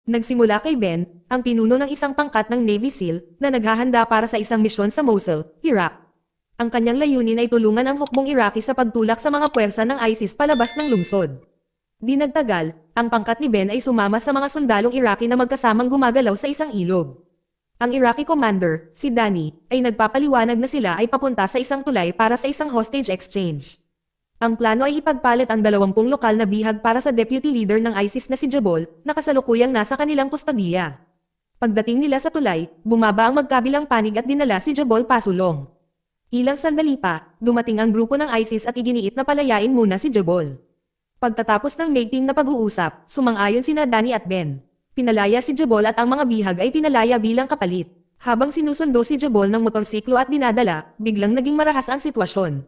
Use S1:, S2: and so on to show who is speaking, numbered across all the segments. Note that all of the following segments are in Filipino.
S1: Nagsimula kay Ben, ang pinuno ng isang pangkat ng Navy SEAL, na naghahanda para sa isang misyon sa Mosul, Iraq. Ang kanyang layunin ay tulungan ang hukbong Iraqi sa pagtulak sa mga puwersa ng ISIS palabas ng lungsod. Di nagtagal, ang pangkat ni Ben ay sumama sa mga sundalong Iraqi na magkasamang gumagalaw sa isang ilog. Ang Iraqi commander, si Danny, ay nagpapaliwanag na sila ay papunta sa isang tulay para sa isang hostage exchange. Ang plano ay ipagpalit ang 20 lokal na bihag para sa deputy leader ng ISIS na si Jabal, na kasalukuyang nasa kanilang kustodiya. Pagdating nila sa tulay, bumaba ang magkabilang panig at dinala si Jabal pasulong. Ilang sandali pa, dumating ang grupo ng ISIS at iginiit na palayain muna si Jabal. Pagkatapos ng mating na pag-uusap, sumang-ayon sina Danny at Ben. Pinalaya si Jabal at ang mga bihag ay pinalaya bilang kapalit. Habang sinusundo si Jabal ng motorsiklo at dinadala, biglang naging marahas ang sitwasyon.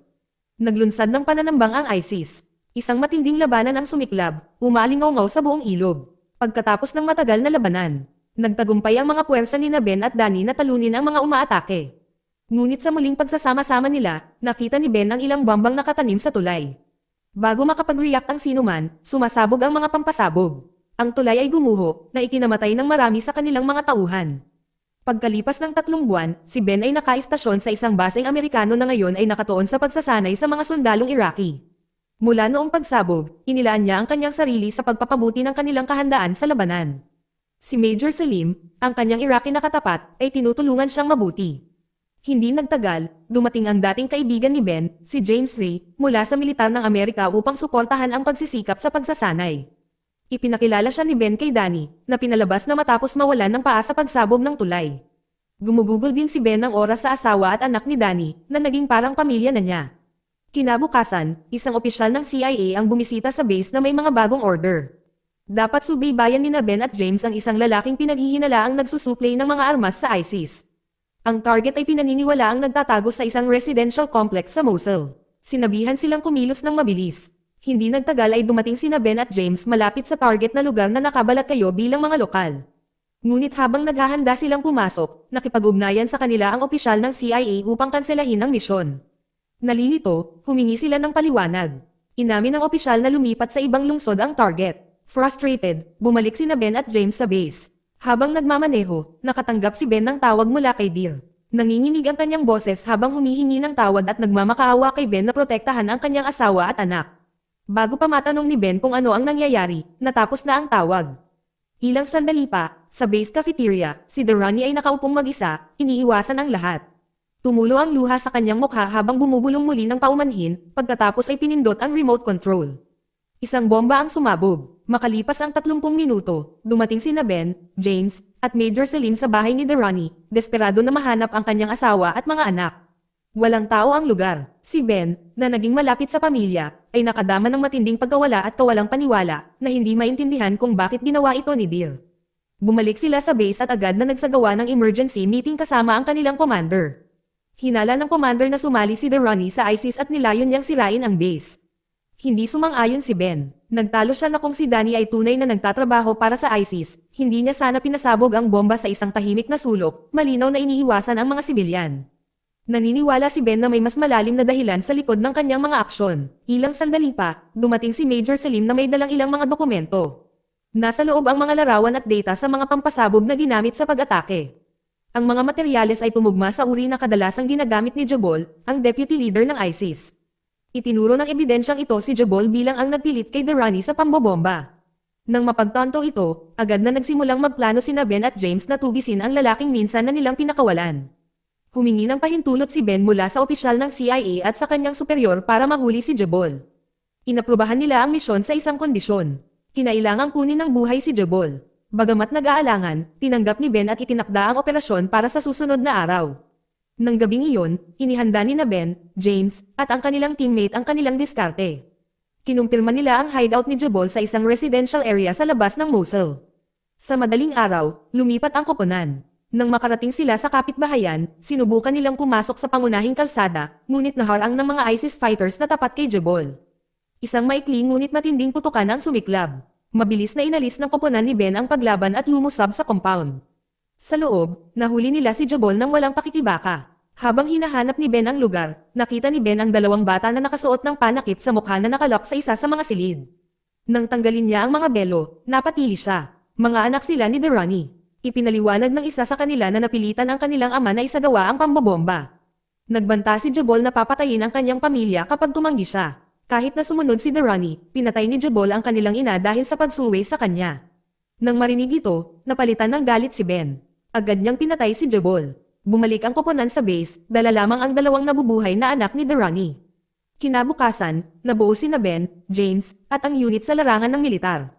S1: Naglunsad ng pananambang ang ISIS. Isang matinding labanan ang sumiklab, umalingaw-ngaw sa buong ilog. Pagkatapos ng matagal na labanan, nagtagumpay ang mga puwersa ni Ben at Danny na talunin ang mga umaatake. Ngunit sa muling pagsasama-sama nila, nakita ni Ben ang ilang bombang nakatanim sa tulay. Bago makapag-react ang sinuman, sumasabog ang mga pampasabog. Ang tulay ay gumuho, na ikinamatay ng marami sa kanilang mga tauhan. Pagkalipas ng 3 buwan, si Ben ay nakaistasyon sa isang baseng Amerikano na ngayon ay nakatuon sa pagsasanay sa mga sundalong Iraqi. Mula noong pagsabog, inilaan niya ang kanyang sarili sa pagpapabuti ng kanilang kahandaan sa labanan. Si Major Salim, ang kanyang Iraqi na katapat, ay tinutulungan siyang mabuti. Hindi nagtagal, dumating ang dating kaibigan ni Ben, si James Ray, mula sa militar ng Amerika upang suportahan ang pagsisikap sa pagsasanay. Ipinakilala siya ni Ben kay Danny, na pinalabas na matapos mawalan ng paa sa pagsabog ng tulay. Gumugugol din si Ben ng oras sa asawa at anak ni Danny, na naging parang pamilya na niya. Kinabukasan, isang opisyal ng CIA ang bumisita sa base na may mga bagong order. Dapat subaybayan ni Ben at James ang isang lalaking pinaghihinalaang nagsusuplay ng mga armas sa ISIS. Ang target ay pinaniniwalaang nagtatago sa isang residential complex sa Mosul. Sinabihan silang kumilos ng mabilis. Hindi nagtagal ay dumating sina Ben at James malapit sa target na lugar na nakabalat kayo bilang mga lokal. Ngunit habang naghahanda silang pumasok, nakipag-ugnayan sa kanila ang opisyal ng CIA upang kanselahin ang misyon. Nalilito, humingi sila ng paliwanag. Inamin ng opisyal na lumipat sa ibang lungsod ang target. Frustrated, bumalik sina Ben at James sa base. Habang nagmamaneho, nakatanggap si Ben ng tawag mula kay Deer. Nanginginig ang kanyang boses habang humihingi ng tawad at nagmamakaawa kay Ben na protektahan ang kanyang asawa at anak. Bago pa matanong ni Ben kung ano ang nangyayari, natapos na ang tawag. Ilang sandali pa, sa base cafeteria, si Durrani ay nakaupong mag-isa, iniiwasan ang lahat. Tumulo ang luha sa kanyang mukha habang bumubulong muli ng paumanhin, pagkatapos ay pinindot ang remote control. Isang bomba ang sumabog. Makalipas ang 30 minuto, dumating sina Ben, James, at Major Salim sa bahay ni Durrani, desperado na mahanap ang kanyang asawa at mga anak. Walang tao ang lugar. Si Ben, na naging malapit sa pamilya, ay nakadama ng matinding pagkawala at kawalang paniwala, na hindi maintindihan kung bakit ginawa ito ni Deer. Bumalik sila sa base at agad na nagsagawa ng emergency meeting kasama ang kanilang commander. Hinala ng commander na sumali si Durrani sa ISIS at nilayon niyang sirain ang base. Hindi sumang-ayon si Ben. Nagtalo siya na kung si Danny ay tunay na nagtatrabaho para sa ISIS, hindi niya sana pinasabog ang bomba sa isang tahimik na sulok, malinaw na iniiwasan ang mga sibilyan. Naniniwala si Ben na may mas malalim na dahilan sa likod ng kanyang mga aksyon. Ilang sandali pa, dumating si Major Salim na may dalang ilang mga dokumento. Nasa loob ang mga larawan at data sa mga pampasabog na ginamit sa pag-atake. Ang mga materyales ay tumugma sa uri na kadalasang ginagamit ni Jabal, ang deputy leader ng ISIS. Itinuro ng ebidensyang ito si Jabal bilang ang nagpilit kay Durrani sa pambobomba. Nang mapagtanto ito, agad na nagsimulang magplano sina Ben at James na tugisin ang lalaking minsan na nilang pinakawalan. Humingi ng pahintulot si Ben mula sa opisyal ng CIA at sa kanyang superior para mahuli si Jabal. Inaprubahan nila ang misyon sa isang kondisyon. Kinailangang kunin ng buhay si Jabal. Bagamat nag-aalangan, tinanggap ni Ben at itinakda ang operasyon para sa susunod na araw. Nang gabing iyon, inihanda ni Ben, James, at ang kanilang teammate ang kanilang diskarte. Kinumpirma nila ang hideout ni Jabal sa isang residential area sa labas ng Mosul. Sa madaling araw, lumipat ang koponan. Nang makarating sila sa kapitbahayan, sinubukan nilang pumasok sa pangunahing kalsada, ngunit naharang ng mga ISIS fighters na tapat kay Jabal. Isang maikli ngunit matinding putukan ang sumiklab. Mabilis na inalis ng koponan ni Ben ang paglaban at lumusab sa compound. Sa loob, nahuli nila si Jabal nang walang pakikibaka. Habang hinahanap ni Ben ang lugar, nakita ni Ben ang 2 bata na nakasuot ng panakip sa mukha na nakalok sa isa sa mga silid. Nang tanggalin niya ang mga belo, napatili siya. Mga anak sila ni Derani. Ipinaliwanag ng isa sa kanila na napilitan ang kanilang ama na isagawa ang pambobomba. Nagbanta si Jabol na papatayin ang kanyang pamilya kapag tumanggi siya. Kahit na sumunod si Derani, pinatay ni Jabol ang kanilang ina dahil sa pagsuway sa kanya. Nang marinig ito, napalitan ng galit si Ben. Agad niyang pinatay si Jabol. Bumalik ang koponan sa base, dala lamang ang dalawang nabubuhay na anak ni Derani. Kinabukasan, nabuo sina Ben, James, at ang unit sa larangan ng militar.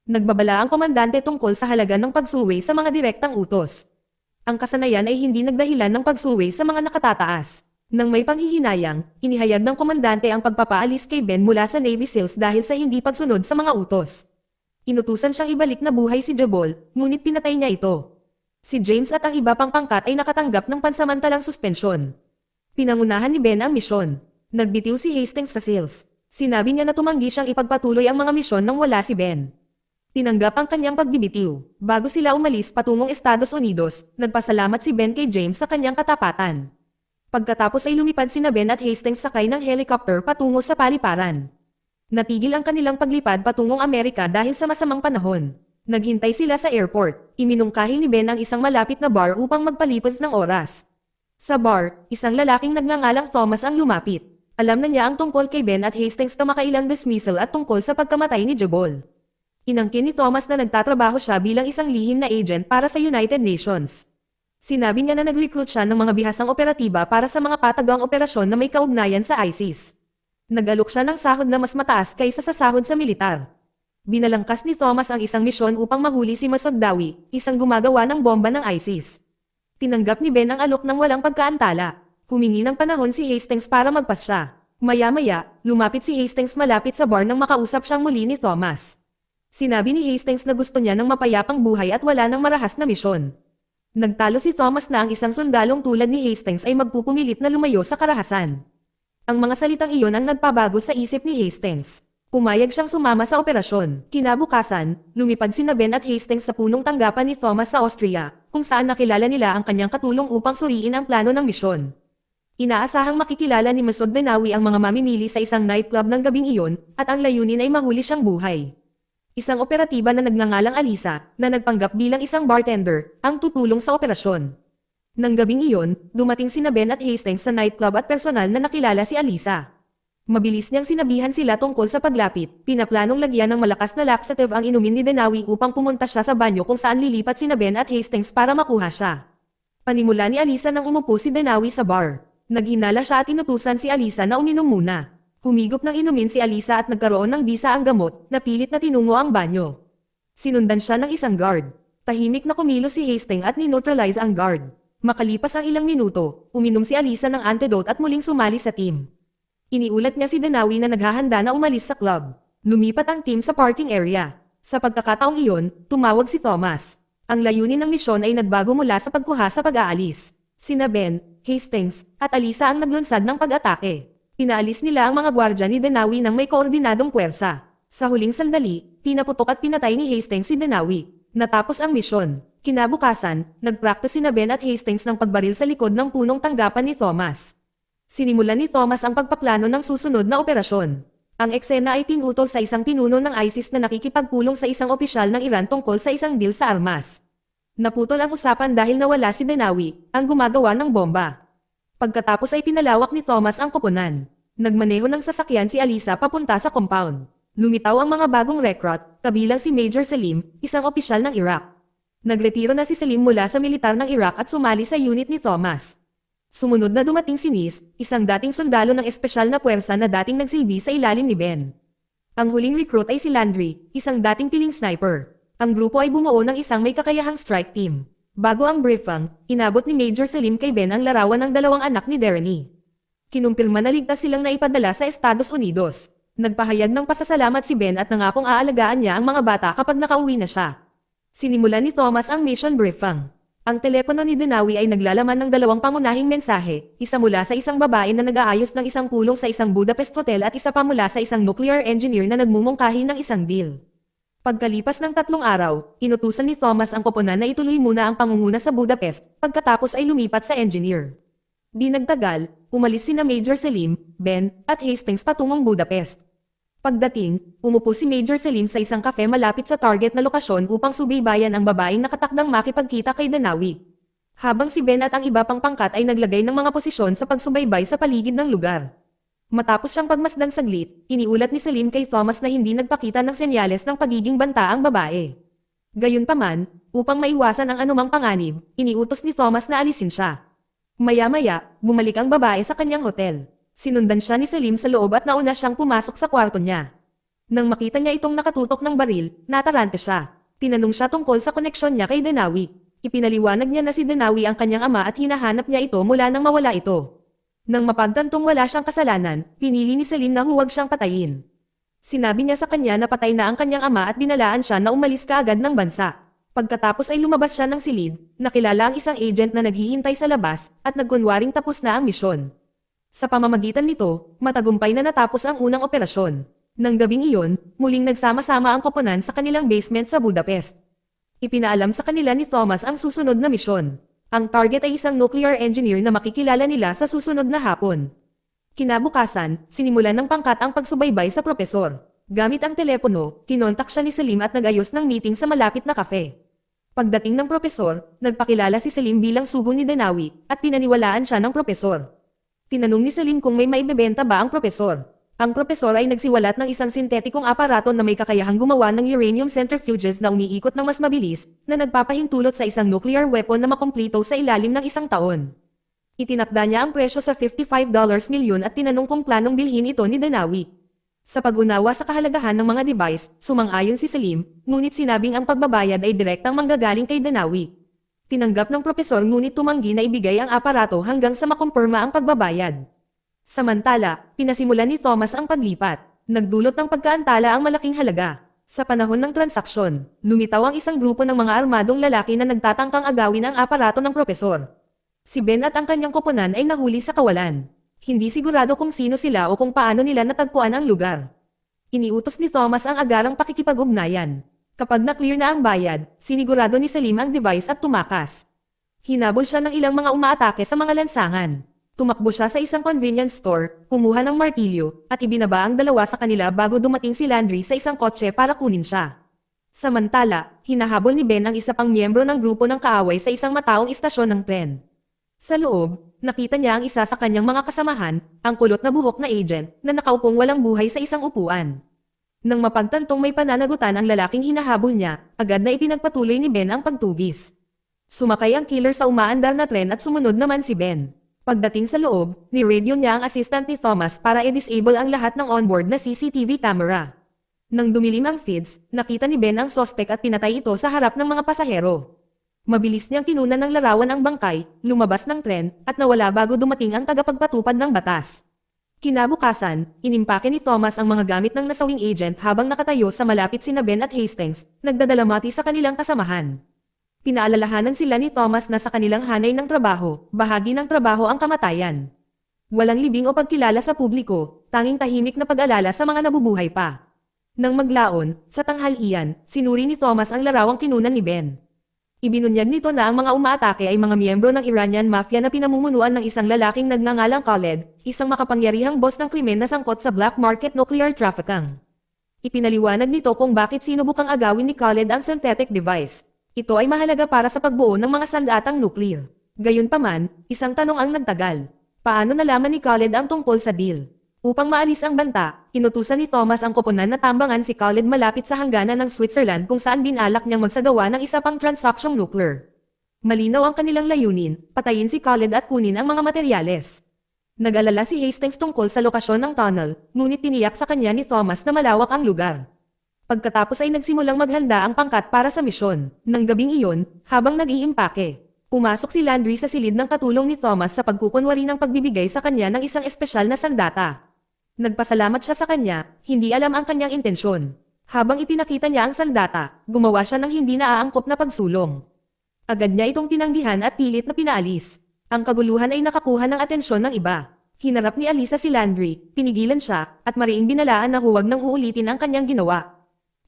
S1: Nagbabala ang komandante tungkol sa halaga ng pagsuway sa mga direktang utos. Ang kasanayan ay hindi nagdahilan ng pagsuway sa mga nakatataas. Nang may panghihinayang, inihayag ng komandante ang pagpapaalis kay Ben mula sa Navy SEALs dahil sa hindi pagsunod sa mga utos. Inutusan siyang ibalik na buhay si Jabol, ngunit pinatay niya ito. Si James at ang iba pang pangkat ay nakatanggap ng pansamantalang suspensyon. Pinangunahan ni Ben ang misyon. Nagbitiw si Hastings sa SEALs. Sinabi niya na tumanggi siyang ipagpatuloy ang mga misyon nang wala si Ben. Tinanggap ang kanyang pagbibitiw. Bago sila umalis patungong Estados Unidos, nagpasalamat si Ben kay James sa kanyang katapatan. Pagkatapos ay lumipad sina Ben at Hastings sakay ng helicopter patungo sa paliparan. Natigil ang kanilang paglipad patungong Amerika dahil sa masamang panahon. Naghintay sila sa airport. Iminungkahi ni Ben ang isang malapit na bar upang magpalipas ng oras. Sa bar, isang lalaking nagngangalang Thomas ang lumapit. Alam na niya ang tungkol kay Ben at Hastings kamakailang dismissal at tungkol sa pagkamatay ni Jabol. Inangkin ni Thomas na nagtatrabaho siya bilang isang lihim na agent para sa United Nations. Sinabi niya na nag-recruit siya ng mga bihasang operatiba para sa mga patagang operasyon na may kaugnayan sa ISIS. Nag-alok siya ng sahod na mas mataas kaysa sa sahod sa militar. Binalangkas ni Thomas ang isang misyon upang mahuli si Masood Dawi, isang gumagawa ng bomba ng ISIS. Tinanggap ni Ben ang alok ng walang pagkaantala. Humingi ng panahon si Hastings para magpas siya. Maya-maya, lumapit si Hastings malapit sa bar nang makausap siyang muli ni Thomas. Sinabi ni Hastings na gusto niya ng mapayapang buhay at wala ng marahas na misyon. Nagtalo si Thomas na ang isang sundalong tulad ni Hastings ay magpupumilit na lumayo sa karahasan. Ang mga salitang iyon ang nagpabago sa isip ni Hastings. Pumayag siyang sumama sa operasyon. Kinabukasan, lumipad sina Ben at Hastings sa punong tanggapan ni Thomas sa Austria, kung saan nakilala nila ang kanyang katulong upang suriin ang plano ng misyon. Inaasahang makikilala ni Masood Denawi ang mga mamimili sa isang nightclub ng gabing iyon, at ang layunin ay mahuli siyang buhay. Isang operatiba na nagngangalang Alisa, na nagpanggap bilang isang bartender, ang tutulong sa operasyon. Nang gabing iyon, dumating sina Ben at Hastings sa nightclub at personal na nakilala si Alisa. Mabilis niyang sinabihan sila tungkol sa paglapit, pinaplanong lagyan ng malakas na laxative ang inumin ni Denawi upang pumunta siya sa banyo kung saan lilipat sina Ben at Hastings para makuha siya. Panimula ni Alisa nang umupo si Denawi sa bar. Naghinala siya at inutusan si Alisa na uminom muna. Humigop ng inumin si Alisa at nagkaroon ng bisa ang gamot, na pilit na tinungo ang banyo. Sinundan siya ng isang guard. Tahimik na kumilos si Hastings at nineutralize ang guard. Makalipas ang ilang minuto, uminom si Alisa ng antidote at muling sumali sa team. Iniulat niya si Denawi na naghahanda na umalis sa club. Lumipat ang team sa parking area. Sa pagkakataong iyon, tumawag si Thomas. Ang layunin ng misyon ay nagbago mula sa pagkuha sa pag-aalis. Sina Ben, Hastings, at Alisa ang naglunsad ng pag-atake. Pinaalis nila ang mga gwardya ni Denawi ng may koordinadong puwersa. Sa huling sandali, pinaputok at pinatay ni Hastings si Denawi. Natapos ang misyon. Kinabukasan, nagpractice sina Ben at Hastings ng pagbaril sa likod ng punong tanggapan ni Thomas. Sinimulan ni Thomas ang pagpaplano ng susunod na operasyon. Ang eksena ay pinutol sa isang pinuno ng ISIS na nakikipagpulong sa isang opisyal ng Iran tungkol sa isang deal sa armas. Naputol ang usapan dahil nawala si Denawi, ang gumagawa ng bomba. Pagkatapos ay pinalawak ni Thomas ang koponan. Nagmaneho ng sasakyan si Alisa papunta sa compound. Lumitaw ang mga bagong recruit, kabilang si Major Salim, isang opisyal ng Iraq. Nagretiro na si Salim mula sa militar ng Iraq at sumali sa unit ni Thomas. Sumunod na dumating si Nis, isang dating sundalo ng espesyal na puwersa na dating nagsilbi sa ilalim ni Ben. Ang huling recruit ay si Landry, isang dating piling sniper. Ang grupo ay bumuo ng isang may kakayahang strike team. Bago ang briefing, inabot ni Major Salim kay Ben ang larawan ng dalawang anak ni Derani. Kinumpirma na ligtas silang naipadala sa Estados Unidos. Nagpahayag ng pasasalamat si Ben at nangakong aalagaan niya ang mga bata kapag nakauwi na siya. Sinimulan ni Thomas ang mission briefing. Ang telepono ni Denawi ay naglalaman ng dalawang pangunahing mensahe, isa mula sa isang babae na nag-aayos ng isang kulong sa isang Budapest hotel at isa pa mula sa isang nuclear engineer na nagmumungkahi ng isang deal. Pagkalipas ng 3 araw, inutusan ni Thomas ang koponan na ituloy muna ang pangunguna sa Budapest, pagkatapos ay lumipat sa engineer. Di nagtagal, umalis sina Major Salim, Ben, at Hastings patungong Budapest. Pagdating, umupo si Major Selim sa isang kafe malapit sa target na lokasyon upang subaybayan ang babaeng nakatakdang makipagkita kay Danawi. Habang si Ben at ang iba pang pangkat ay naglagay ng mga posisyon sa pagsubaybay sa paligid ng lugar. Matapos siyang pagmasdan saglit, iniulat ni Selim kay Thomas na hindi nagpakita ng senyales ng pagiging banta ang babae. Gayunpaman, upang maiwasan ang anumang panganib, iniutos ni Thomas na alisin siya. Maya-maya, bumalik ang babae sa kanyang hotel. Sinundan siya ni Selim sa loob at nauna siyang pumasok sa kwarto niya. Nang makita niya itong nakatutok ng baril, natarante siya. Tinanong siya tungkol sa koneksyon niya kay Danawi. Ipinaliwanag niya na si Danawi ang kanyang ama at hinahanap niya ito mula nang mawala ito. Nang mapagtantong wala siyang kasalanan, pinili ni Selim na huwag siyang patayin. Sinabi niya sa kanya na patay na ang kanyang ama at binalaan siya na umalis kaagad ng bansa. Pagkatapos ay lumabas siya ng silid, nakilala ang isang agent na naghihintay sa labas, at nagkunwaring tapos na ang misyon. Sa pamamagitan nito, matagumpay na natapos ang unang operasyon. Nang gabing iyon, muling nagsama-sama ang koponan sa kanilang basement sa Budapest. Ipinaalam sa kanila ni Thomas ang susunod na misyon. Ang target ay isang nuclear engineer na makikilala nila sa susunod na hapon. Kinabukasan, sinimulan ng pangkat ang pagsubaybay sa propesor. Gamit ang telepono, kinontak siya ni Selim at nag-ayos ng meeting sa malapit na kafe. Pagdating ng propesor, nagpakilala si Selim bilang sugo ni Danawi at pinaniwalaan siya ng propesor. Tinanong ni Selim kung may maibebenta ba ang propesor. Ang propesor ay nagsiwalat ng isang sintetikong aparato na may kakayahang gumawa ng uranium centrifuges na umiikot ng mas mabilis, na nagpapahintulot sa isang nuclear weapon na makumplito sa ilalim ng 1 taon. Itinakda niya ang presyo sa $55 milyon at tinanong kung planong bilhin ito ni Danawi. Sa pag-unawa sa kahalagahan ng mga device, sumang-ayon si Selim, ngunit sinabing ang pagbabayad ay direktang manggagaling kay Danawi. Tinanggap ng propesor ngunit tumanggi na ibigay ang aparato hanggang sa makumpirma ang pagbabayad. Samantala, pinasimulan ni Thomas ang paglipat. Nagdulot ng pagkaantala ang malaking halaga. Sa panahon ng transaksyon, lumitaw ang isang grupo ng mga armadong lalaki na nagtatangkang agawin ang aparato ng propesor. Si Ben at ang kanyang koponan ay nahuli sa kawalan. Hindi sigurado kung sino sila o kung paano nila natagpuan ang lugar. Iniutos ni Thomas ang agarang pakikipag-ugnayan. Kapag na-clear na ang bayad, sinigurado ni Selim ang device at tumakas. Hinabol siya ng ilang mga umaatake sa mga lansangan. Tumakbo siya sa isang convenience store, kumuha ng martilyo, at ibinaba ang dalawa sa kanila bago dumating si Landry sa isang kotse para kunin siya. Samantala, hinahabol ni Ben ang isa pang miyembro ng grupo ng kaaway sa isang mataong istasyon ng tren. Sa loob, nakita niya ang isa sa kanyang mga kasamahan, ang kulot na buhok na agent, na nakaupong walang buhay sa isang upuan. Nang mapagtantong may pananagutan ang lalaking hinahabol niya, agad na ipinagpatuloy ni Ben ang pagtugis. Sumakay ang killer sa umaandar na tren at sumunod naman si Ben. Pagdating sa loob, ni-radio niya ang assistant ni Thomas para i-disable ang lahat ng onboard na CCTV camera. Nang dumilim ang feeds, nakita ni Ben ang sospek at pinatay ito sa harap ng mga pasahero. Mabilis niyang kinunan ng larawan ang bangkay, lumabas ng tren, at nawala bago dumating ang tagapagpatupad ng batas. Kinabukasan, inimpake ni Thomas ang mga gamit ng nasawing agent habang nakatayo sa malapit sina Ben at Hastings, nagdadalamati sa kanilang kasamahan. Pinaalalahanan sila ni Thomas na sa kanilang hanay ng trabaho, bahagi ng trabaho ang kamatayan. Walang libing o pagkilala sa publiko, tanging tahimik na pag-alala sa mga nabubuhay pa. Nang maglaon, sa tanghalian, sinuri ni Thomas ang larawang kinunan ni Ben. Ibinunyag nito na ang mga umaatake ay mga miyembro ng Iranian Mafia na pinamumunuan ng isang lalaking nagngangalang Khaled, isang makapangyarihang boss ng krimen na sangkot sa black market nuclear trafficking. Ipinaliwanag nito kung bakit sinubukang agawin ni Khaled ang synthetic device. Ito ay mahalaga para sa pagbuo ng mga sandatang nuclear. Gayunpaman, isang tanong ang nagtagal. Paano nalaman ni Khaled ang tungkol sa deal? Upang maalis ang banta, inutusan ni Thomas ang koponan na tambangan si Khaled malapit sa hangganan ng Switzerland kung saan binalak niyang magsagawa ng isa pang transaksyong nuclear. Malinaw ang kanilang layunin, patayin si Khaled at kunin ang mga materyales. Nag-alala si Hastings tungkol sa lokasyon ng tunnel, ngunit tiniyak sa kanya ni Thomas na malawak ang lugar. Pagkatapos ay nagsimulang maghanda ang pangkat para sa misyon. Nang gabing iyon, habang nag-iimpake, pumasok si Landry sa silid ng katulong ni Thomas sa pagkukunwari ng pagbibigay sa kanya ng isang espesyal na sandata. Nagpasalamat siya sa kanya, hindi alam ang kanyang intensyon. Habang ipinakita niya ang sandata, gumawa siya ng hindi naaangkop na pagsulong. Agad niya itong tinanggihan at pilit na pinaalis. Ang kaguluhan ay nakakuha ng atensyon ng iba. Hinarap ni Alisa si Landry, pinigilan siya, at mariing binalaan na huwag nang uulitin ang kanyang ginawa.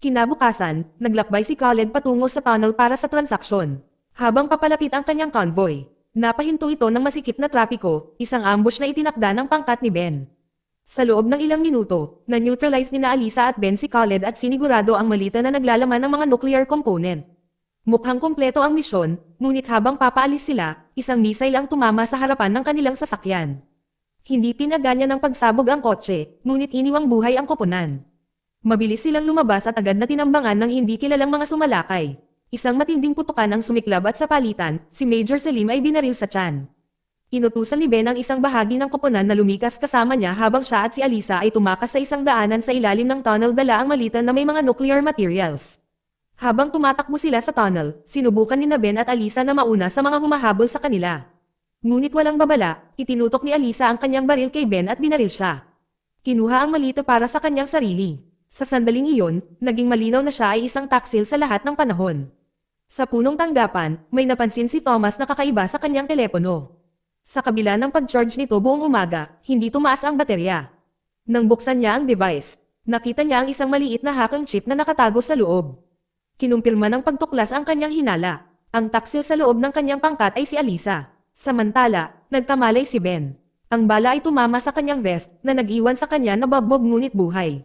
S1: Kinabukasan, naglakbay si Khaled patungo sa tunnel para sa transaksyon. Habang papalapit ang kanyang convoy, napahinto ito ng masikip na trapiko, isang ambush na itinakda ng pangkat ni Ben. Sa loob ng ilang minuto, na-neutralize ni na Alisa at Ben si Khaled at sinigurado ang malita na naglalaman ng mga nuclear component. Mukhang kumpleto ang misyon, ngunit habang papaalis sila, isang missile ang tumama sa harapan ng kanilang sasakyan. Hindi pinaganya ng pagsabog ang kotse, ngunit iniwang buhay ang koponan. Mabilis silang lumabas at agad na tinambangan ng hindi kilalang mga sumalakay. Isang matinding putukan ang sumiklab at sa palitan, si Major Salim ay binaril sa tiyan. Inutusan ni Ben ang isang bahagi ng koponan na lumikas kasama niya habang siya at si Alisa ay tumakas sa isang daanan sa ilalim ng tunnel dala ang malita na may mga nuclear materials. Habang tumatakbo sila sa tunnel, sinubukan ni Ben at Alisa na mauna sa mga humahabol sa kanila. Ngunit walang babala, itinutok ni Alisa ang kanyang baril kay Ben at binaril siya. Kinuha ang malita para sa kanyang sarili. Sa sandaling iyon, naging malinaw na siya ay isang taksil sa lahat ng panahon. Sa punong tanggapan, may napansin si Thomas na kakaiba sa kanyang telepono. Sa kabila ng pag-charge nito buong umaga, hindi tumaas ang baterya. Nang buksan niya ang device, nakita niya ang isang maliit na hakang chip na nakatago sa loob. Kinumpirma ng pagtuklas ang kanyang hinala. Ang taksil sa loob ng kanyang pangkat ay si Alisa. Samantala, nagkamalay si Ben. Ang bala ay tumama sa kanyang vest na nag-iwan sa kanya na bagbog ngunit buhay.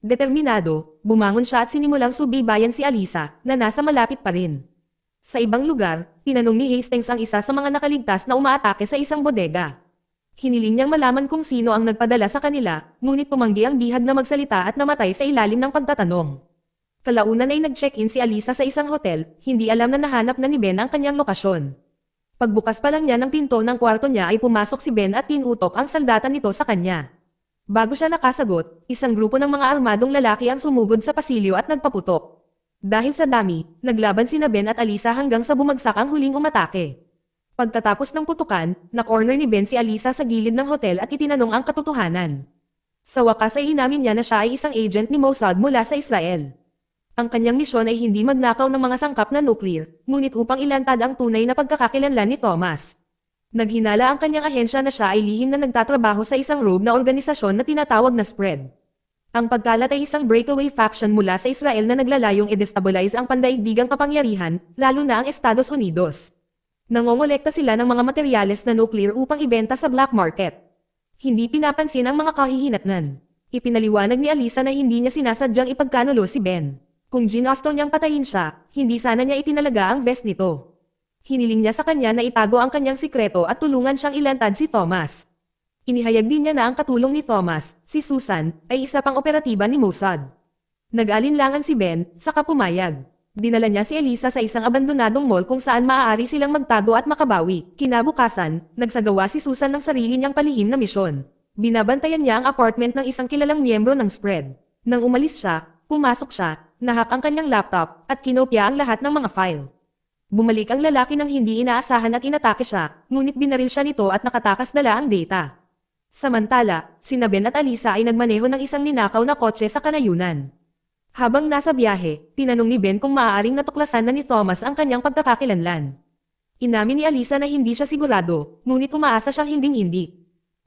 S1: Determinado, bumangon siya at sinimulang subaybayan si Alisa na nasa malapit pa rin. Sa ibang lugar, tinanong ni Hastings ang isa sa mga nakaligtas na umaatake sa isang bodega. Hiniling niyang malaman kung sino ang nagpadala sa kanila, ngunit tumanggi ang bihag na magsalita at namatay sa ilalim ng pagtatanong. Kalaunan ay nag-check-in si Alisa sa isang hotel, hindi alam na nahanap na ni Ben ang kanyang lokasyon. Pagbukas pa lang niya ng pinto ng kwarto niya ay pumasok si Ben at tinutok ang saldata nito sa kanya. Bago siya nakasagot, isang grupo ng mga armadong lalaki ang sumugod sa pasilyo at nagpaputok. Dahil sa dami, naglaban sina Ben at Alisa hanggang sa bumagsak ang huling umatake. Pagkatapos ng putukan, na-corner ni Ben si Alisa sa gilid ng hotel at itinanong ang katotohanan. Sa wakas ay inamin niya na siya ay isang agent ni Mossad mula sa Israel. Ang kanyang misyon ay hindi magnakaw ng mga sangkap na nuclear, ngunit upang ilantad ang tunay na pagkakakilanlan ni Thomas. Naghinala ang kanyang ahensya na siya ay lihim na nagtatrabaho sa isang rogue na organisasyon na tinatawag na Spread. Ang pagkalat ay isang breakaway faction mula sa Israel na naglalayong i-destabilize ang pandaigdigang kapangyarihan, lalo na ang Estados Unidos. Nangongolekta sila ng mga materyales na nuclear upang ibenta sa black market. Hindi pinapansin ang mga kahihinatnan. Ipinaliwanag ni Alisa na hindi niya sinasadyang ipagkanulo si Ben. Kung ginusto niyang patayin siya, hindi sana niya itinalaga ang vest nito. Hiniling niya sa kanya na itago ang kanyang sikreto at tulungan siyang ilantad si Thomas. Inihayag din niya na ang katulong ni Thomas, si Susan, ay isa pang operatiba ni Mossad. Nag-alinlangan si Ben, saka pumayag. Dinala niya si Alisa sa isang abandonadong mall kung saan maaari silang magtago at makabawi. Kinabukasan, nagsagawa si Susan ng sarili niyang palihim na misyon. Binabantayan niya ang apartment ng isang kilalang miyembro ng Spread. Nang umalis siya, pumasok siya, nahak ang kanyang laptop, at kinopya ang lahat ng mga file. Bumalik ang lalaki nang hindi inaasahan at inatake siya, ngunit binaril siya nito at nakatakas dala ang data. Samantala, sina Ben at Alisa ay nagmaneho ng isang ninakaw na kotse sa kanayunan. Habang nasa biyahe, tinanong ni Ben kung maaaring natuklasan na ni Thomas ang kanyang pagkakakilanlan. Inamin ni Alisa na hindi siya sigurado, ngunit umaasa siyang hinding-hindi.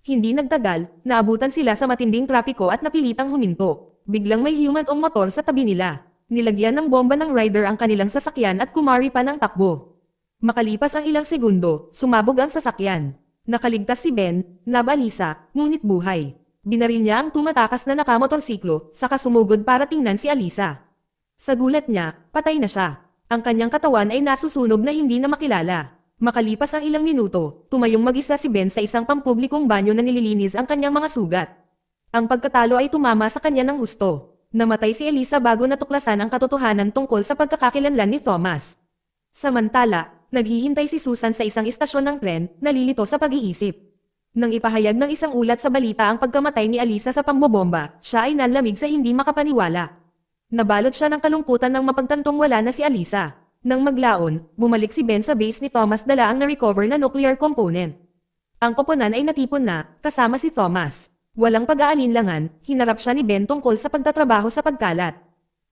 S1: Hindi nagtagal, naabutan sila sa matinding trapiko at napilitang huminto. Biglang may humantong motor sa tabi nila. Nilagyan ng bomba ng rider ang kanilang sasakyan at kumari pa ng takbo. Makalipas ang ilang segundo, sumabog ang sasakyan. Nakaligtas si Ben, Alisa, ngunit buhay. Binaril niya ang tumatakas na nakamotorsiklo, saka sumugod para tingnan si Alisa. Sa gulat niya, patay na siya. Ang kanyang katawan ay nasusunog na hindi na makilala. Makalipas ang ilang minuto, tumayong mag-isa si Ben sa isang pampublikong banyo na nililinis ang kanyang mga sugat. Ang pagkatalo ay tumama sa kanya ng husto. Namatay si Alisa bago natuklasan ang katotohanan tungkol sa pagkakakilanlan ni Thomas. Samantala, naghihintay si Susan sa isang istasyon ng tren, nalilito sa pag-iisip. Nang ipahayag ng isang ulat sa balita ang pagkamatay ni Alisa sa pambobomba, siya ay nanlamig sa hindi makapaniwala. Nabalot siya ng kalungkutan nang mapagtantong wala na si Alisa. Nang maglaon, bumalik si Ben sa base ni Thomas dala ang na-recover na nuclear component. Ang koponan ay natipon na, kasama si Thomas. Walang pag-aalinlangan, hinarap siya ni Ben tungkol sa pagtatrabaho sa pagkalat.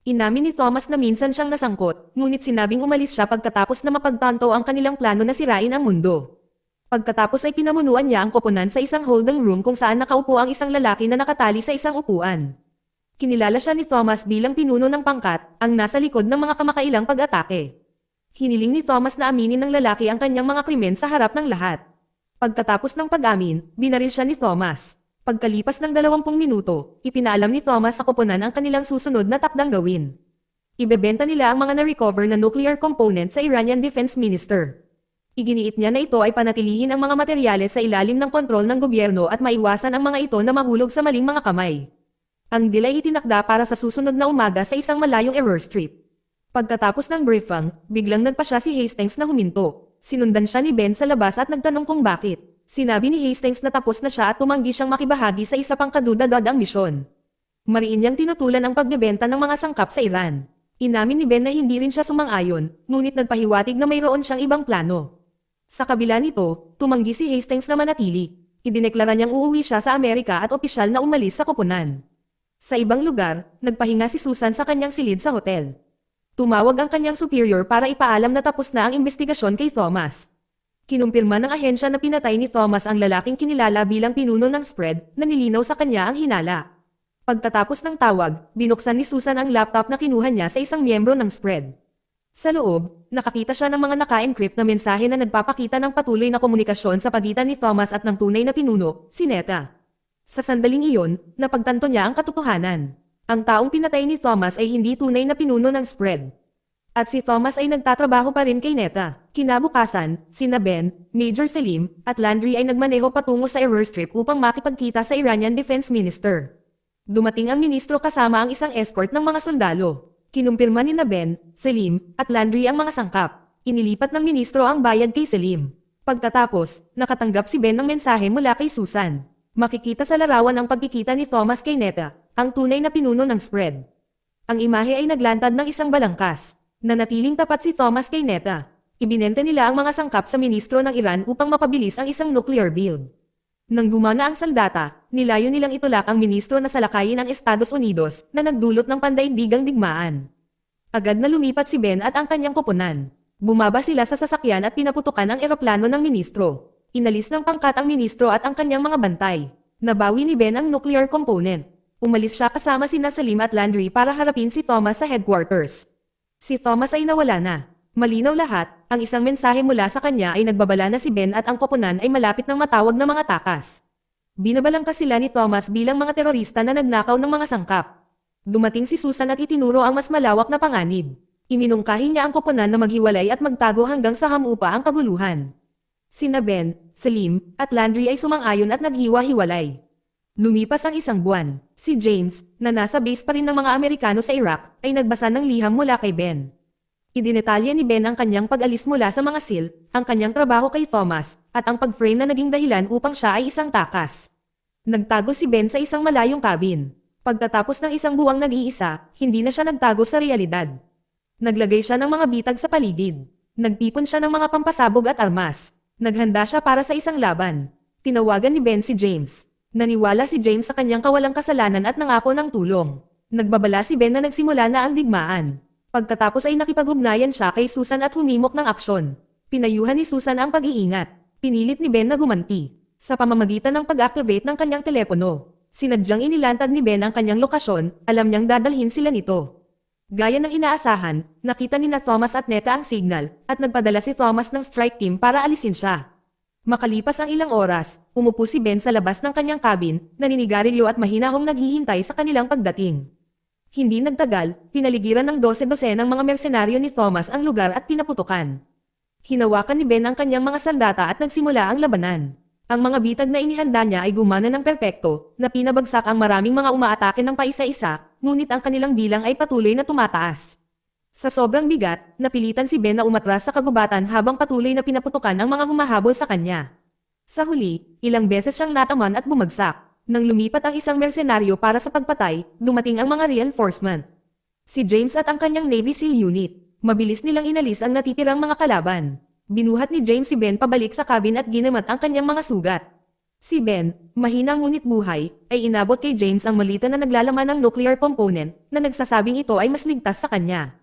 S1: Inamin ni Thomas na minsan siyang nasangkot, ngunit sinabing umalis siya pagkatapos na mapagtanto ang kanilang plano na sirain ang mundo. Pagkatapos ay pinamunuan niya ang koponan sa isang holding room kung saan nakaupo ang isang lalaki na nakatali sa isang upuan. Kinilala siya ni Thomas bilang pinuno ng pangkat, ang nasa likod ng mga kamakailang pag-atake. Hiniling ni Thomas na aminin ng lalaki ang kanyang mga krimen sa harap ng lahat. Pagkatapos ng pag-amin, binaril siya ni Thomas. Pagkalipas ng 20 minuto, ipinaalam ni Thomas sa koponan ang kanilang susunod na takdang gawin. Ibebenta nila ang mga na-recover na nuclear component sa Iranian Defense Minister. Iginiit niya na ito ay panatilihin ang mga materyales sa ilalim ng kontrol ng gobyerno at maiwasan ang mga ito na mahulog sa maling mga kamay. Ang deal ay itinakda para sa susunod na umaga sa isang malayong airstrip. Pagkatapos ng briefing, biglang nagpa siya si Hastings na huminto. Sinundan siya ni Ben sa labas at nagtanong kung bakit. Sinabi ni Hastings na tapos na siya at tumanggi siyang makibahagi sa isa pang kadudadadang misyon. Mariin niyang tinutulan ang pagbebenta ng mga sangkap sa Iran. Inamin ni Ben na hindi rin siya sumang-ayon, ngunit nagpahiwatig na mayroon siyang ibang plano. Sa kabila nito, tumanggi si Hastings na manatili. Idineklara niyang uuwi siya sa Amerika at opisyal na umalis sa koponan. Sa ibang lugar, nagpahinga si Susan sa kanyang silid sa hotel. Tumawag ang kanyang superior para ipaalam na tapos na ang investigasyon kay Thomas. Kinumpirma ng ahensya na pinatay ni Thomas ang lalaking kinilala bilang pinuno ng spread na nilinaw sa kanya ang hinala. Pagkatapos ng tawag, binuksan ni Susan ang laptop na kinuha niya sa isang miyembro ng spread. Sa loob, nakakita siya ng mga naka-encrypt na mensahe na nagpapakita ng patuloy na komunikasyon sa pagitan ni Thomas at ng tunay na pinuno, si Neta. Sa sandaling iyon, napagtanto niya ang katotohanan. Ang taong pinatay ni Thomas ay hindi tunay na pinuno ng spread. At si Thomas ay nagtatrabaho pa rin kay Neta. Kinabukasan, sina Ben, Major Selim, at Landry ay nagmaneho patungo sa airstrip upang makipagkita sa Iranian Defense Minister. Dumating ang ministro kasama ang isang escort ng mga sundalo. Kinumpirma ni Ben, Selim, at Landry ang mga sangkap. Inilipat ng ministro ang bayad kay Selim. Pagkatapos, nakatanggap si Ben ng mensahe mula kay Susan. Makikita sa larawan ang pagkikita ni Thomas kay Neta, ang tunay na pinuno ng spread. Ang imahe ay naglantad ng isang balangkas. Nanatiling tapat si Thomas kay Neta. Ibinenta nila ang mga sangkap sa ministro ng Iran upang mapabilis ang isang nuclear build. Nang gumana ang sandata, nilayo nilang itulak ang ministro na salakayin ng Estados Unidos na nagdulot ng pandaigdigang digmaan. Agad na lumipat si Ben at ang kanyang koponan. Bumaba sila sa sasakyan at pinaputukan ang eroplano ng ministro. Inalis ng pangkat ang ministro at ang kanyang mga bantay. Nabawi ni Ben ang nuclear component. Umalis siya kasama sina Salim at Landry para harapin si Thomas sa headquarters. Si Thomas ay nawala na. Malinaw lahat, ang isang mensahe mula sa kanya ay nagbabala na si Ben at ang koponan ay malapit ng matawag ng mga takas. Binabalangkas sila ni Thomas bilang mga terorista na nagnakaw ng mga sangkap. Dumating si Susan at itinuro ang mas malawak na panganib. Iminungkahi niya ang koponan na maghiwalay at magtago hanggang sa hamupa ang kaguluhan. Sina Ben, Selim, at Landry ay sumang-ayon at naghiwa-hiwalay. Lumipas ang isang buwan. Si James, na nasa base pa rin ng mga Amerikano sa Iraq, ay nagbasa ng liham mula kay Ben. Idinetalya ni Ben ang kanyang pag-alis mula sa mga SEAL, ang kanyang trabaho kay Thomas, at ang pag-frame na naging dahilan upang siya ay isang takas. Nagtago si Ben sa isang malayong cabin. Pagkatapos ng isang buwang nag-iisa, hindi na siya nagtago sa realidad. Naglagay siya ng mga bitag sa paligid. Nagtipon siya ng mga pampasabog at armas. Naghanda siya para sa isang laban. Tinawagan ni Ben si James. Naniwala si James sa kanyang kawalang kasalanan at nangako ng tulong. Nagbabala si Ben na nagsimula na ang digmaan. Pagkatapos ay nakipag-ugnayan siya kay Susan at humimok ng aksyon. Pinayuhan ni Susan ang pag-iingat. Pinilit ni Ben na gumanti. Sa pamamagitan ng pag-activate ng kanyang telepono. Sinadyang inilantad ni Ben ang kanyang lokasyon, alam niyang dadalhin sila nito. Gaya ng inaasahan, nakita ni na Thomas at Neta ang signal, at nagpadala si Thomas ng strike team para alisin siya. Makalipas ang ilang oras, umupo si Ben sa labas ng kanyang cabin, naninigarilyo at mahinahong naghihintay sa kanilang pagdating. Hindi nagtagal, pinaligiran ng 12 ng mga mersenaryo ni Thomas ang lugar at pinaputukan. Hinawakan ni Ben ang kanyang mga sandata at nagsimula ang labanan. Ang mga bitag na inihanda niya ay gumana ng perpekto, na pinabagsak ang maraming mga umaatake ng paisa-isa, ngunit ang kanilang bilang ay patuloy na tumataas. Sa sobrang bigat, napilitan si Ben na umatras sa kagubatan habang patuloy na pinaputukan ang mga humahabol sa kanya. Sa huli, ilang beses siyang nataman at bumagsak. Nang lumipat ang isang mersenaryo para sa pagpatay, dumating ang mga reinforcement. Si James at ang kanyang Navy SEAL unit. Mabilis nilang inalis ang natitirang mga kalaban. Binuhat ni James si Ben pabalik sa cabin at ginamat ang kanyang mga sugat. Si Ben, mahina ngunit buhay, ay inabot kay James ang malita na naglalaman ng nuclear component na nagsasabing ito ay mas ligtas sa kanya.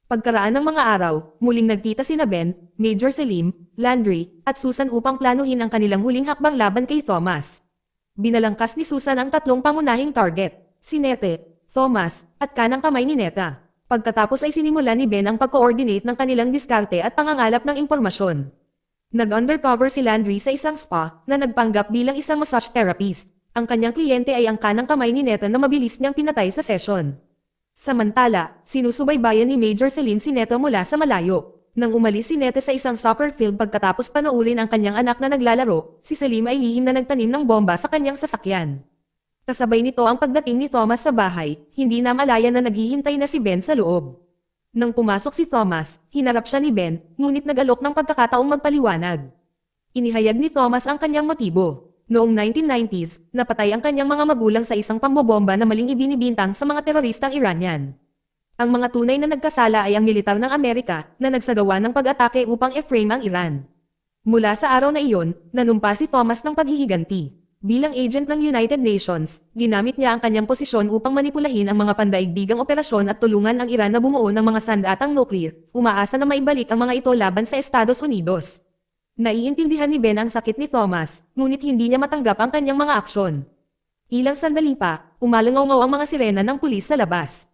S1: Pagkaraan ng mga araw, muling nagkita sina Ben, Major Selim, Landry, at Susan upang planuhin ang kanilang huling hakbang laban kay Thomas. Binalangkas ni Susan ang tatlong pangunahing target, si Nete, Thomas, at kanang kamay ni Neta. Pagkatapos ay sinimula ni Ben ang pag-coordinate ng kanilang diskarte at pangangalap ng impormasyon. Nag-undercover si Landry sa isang spa na nagpanggap bilang isang massage therapist. Ang kanyang kliyente ay ang kanang kamay ni Neto na mabilis niyang pinatay sa session. Samantala, sinusubaybayan ni Major Celine si Neto mula sa malayo. Nang umalis si Neto sa isang soccer field pagkatapos panoorin ang kanyang anak na naglalaro, si Salim ay lihim na nagtanim ng bomba sa kanyang sasakyan. Kasabay nito ang pagdating ni Thomas sa bahay, hindi na malaya na naghihintay na si Ben sa loob. Nang pumasok si Thomas, hinarap siya ni Ben, ngunit nag-alok ng pagkakataong magpaliwanag. Inihayag ni Thomas ang kanyang motibo. Noong 1990s, napatay ang kanyang mga magulang sa isang pambobomba na maling ibinibintang sa mga teroristang Iranian. Ang mga tunay na nagkasala ay ang militar ng Amerika na nagsagawa ng pag-atake upang i-frame ang Iran. Mula sa araw na iyon, nanumpa si Thomas ng paghihiganti. Bilang agent ng United Nations, ginamit niya ang kanyang posisyon upang manipulahin ang mga pandaigdigang operasyon at tulungan ang Iran na bumuo ng mga sandatang nuclear, umaasa na maibalik ang mga ito laban sa Estados Unidos. Naiintindihan ni Ben ang sakit ni Thomas, ngunit hindi niya matanggap ang kanyang mga aksyon. Ilang sandali pa, umalangaw ang mga sirena ng pulis sa labas.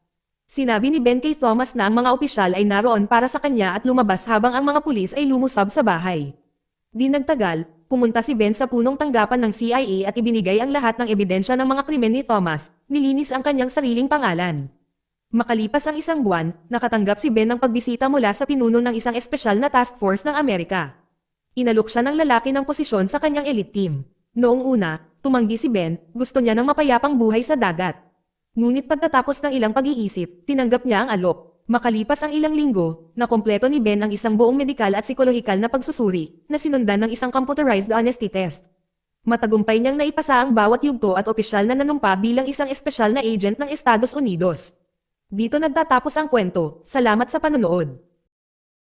S1: Sinabi ni Ben kay Thomas na ang mga opisyal ay naroon para sa kanya at lumabas habang ang mga pulis ay lumusab sa bahay. Di nagtagal, pumunta si Ben sa punong tanggapan ng CIA at ibinigay ang lahat ng ebidensya ng mga krimen ni Thomas, nilinis ang kanyang sariling pangalan. Makalipas ang isang buwan, nakatanggap si Ben ng pagbisita mula sa pinuno ng isang espesyal na task force ng Amerika. Inalok siya ng lalaki ng posisyon sa kanyang elite team. Noong una, tumanggi si Ben, gusto niya ng mapayapang buhay sa dagat. Ngunit pagkatapos ng ilang pag-iisip, tinanggap niya ang alok. Makalipas ang ilang linggo, nakompleto ni Ben ang isang buong medikal at psikolohikal na pagsusuri, na sinundan ng isang computerized honesty test. Matagumpay niyang naipasa ang bawat yugto at opisyal na nanumpa bilang isang espesyal na agent ng Estados Unidos. Dito nagtatapos ang kwento. Salamat sa panonood.